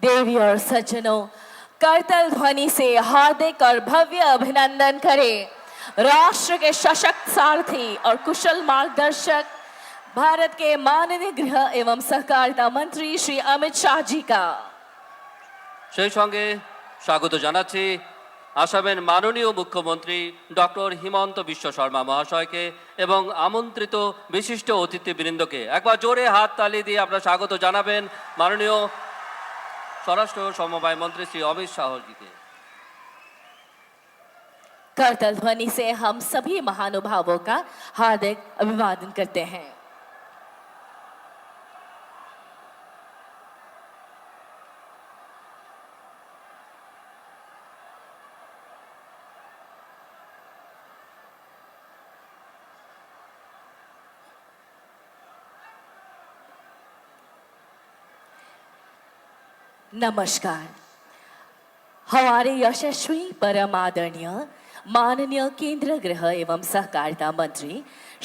देवी और सज्जनों, करतल ध्वनि से हार्दिक और भव्य अभिनंदन करें राष्ट्र के सशक्त सारथी और कुशल मार्गदर्शक भारत के माननीय गृह एवं सहकारिता मंत्री श्री अमित शाह जी का। সেই সঙ্গে স্বাগত জানাচ্ছি আসামের মাননীয় মুখ্যমন্ত্রী ডক্টর হিমন্ত বিশ্ব শর্মা মহাশয়কে এবং আমন্ত্রিত বিশিষ্ট অতিথিবৃন্দকে। একবার জোরে হাততালি দিয়ে আপনারা স্বাগত জানাবেন মাননীয় স্বরাষ্ট্র সমবায় মন্ত্রী শ্রী অমিত শাহ जीকে। करतल ध्वनि से हम सभी महानुभावों का हार्दिक अभिवादन करते हैं। नमस्कार। हमारे यशस्वी परम आदरणीय माननीय केंद्रीय गृह एवं सहकारिता मंत्री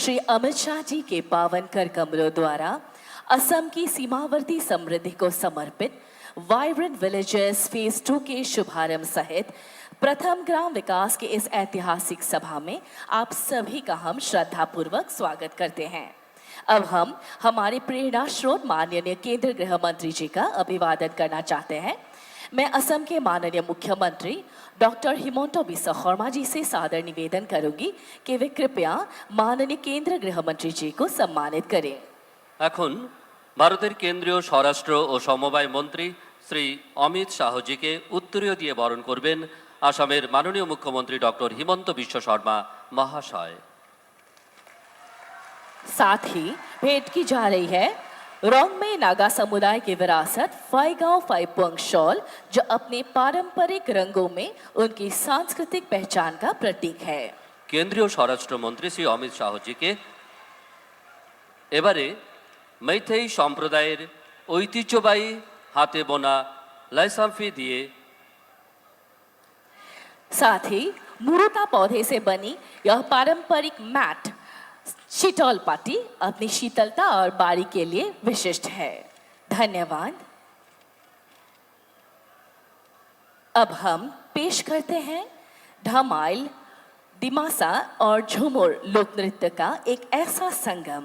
श्री अमित शाह जी के पावन कर कमलों द्वारा असम की सीमावर्ती समृद्धि को समर्पित वाइब्रेंट विलेजेस फेज 2 के शुभारंभ सहित प्रथम ग्राम विकास के इस ऐतिहासिक सभा में आप सभी का हम श्रद्धापूर्वक स्वागत करते हैं। अब हम हमारे प्रेरणा स्रोत माननीय केंद्रीय गृह मंत्री जी का अभिवादन करना चाहते हैं। मैं असम के माननीय मुख्यमंत्री डॉक्टर हिमंत बिस्वा शर्मा जी से सादर निवेदन करूंगी कि वे कृपया माननीय केंद्रीय गृह मंत्री जी को सम्मानित करें। এখন ভারতের কেন্দ্রীয় স্বরাষ্ট্র ও সমবায় মন্ত্রী শ্রী অমিত শাহ जीকে উত্তরীয় দিয়ে বরণ করবেন আসামের মাননীয় মুখ্যমন্ত্রী ডক্টর হিমন্ত বিশ্ব শর্মা মহাশয়। साथ ही भेंट की जा रही है रोंग में नागा समुदाय की विरासत फाइगांव फाइपुंग शॉल, जो अपने पारंपरिक रंगों में उनकी सांस्कृतिक पहचान का प्रतीक है। কেন্দ্রীয় স্বরাষ্ট্রমন্ত্রী শ্রী অমিত শাহ जीকে এবারে मैथई সম্প্রদায়ের ঐতিহ্যবাহী হাতে বোনা লাইসামফি দিয়ে साथ ही मुरुता पौधे से बनी यह पारंपरिक मैट शीतल पाटी अपनी शीतलता और बारी के लिए विशिष्ट है। धन्यवाद। अब हम पेश करते हैं धमाइल, दिमासा और झूमर लोक नृत्य का एक ऐसा संगम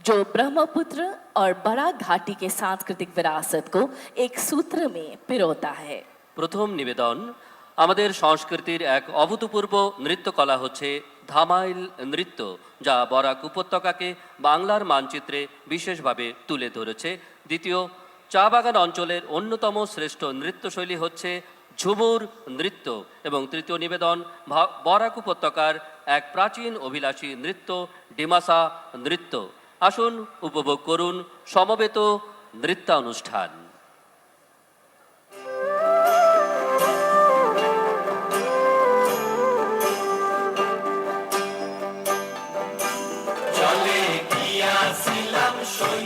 जो ब्रह्मपुत्र और बराक घाटी के सांस्कृतिक विरासत को एक सूत्र में पिरोता है। প্রথম নিবেদন আমাদের সংস্কৃতির এক অভূতপূর্ব নৃত্যকলা হচ্ছে ধামাইল নৃত্য, যা বরাক উপত্যকাকে বাংলার মানচিত্রে বিশেষভাবে তুলে ধরেছে। দ্বিতীয়, চা বাগান অঞ্চলের অন্যতম শ্রেষ্ঠ নৃত্যশৈলী হচ্ছে ঝুমুর নৃত্য। এবং তৃতীয় নিবেদন বরাক উপত্যকার এক প্রাচীন অভিলাষী নৃত্য ডিমাসা নৃত্য। আসুন উপভোগ করুন সমবেত নৃত্যানুষ্ঠান। Jole, Kia Silam Shoy,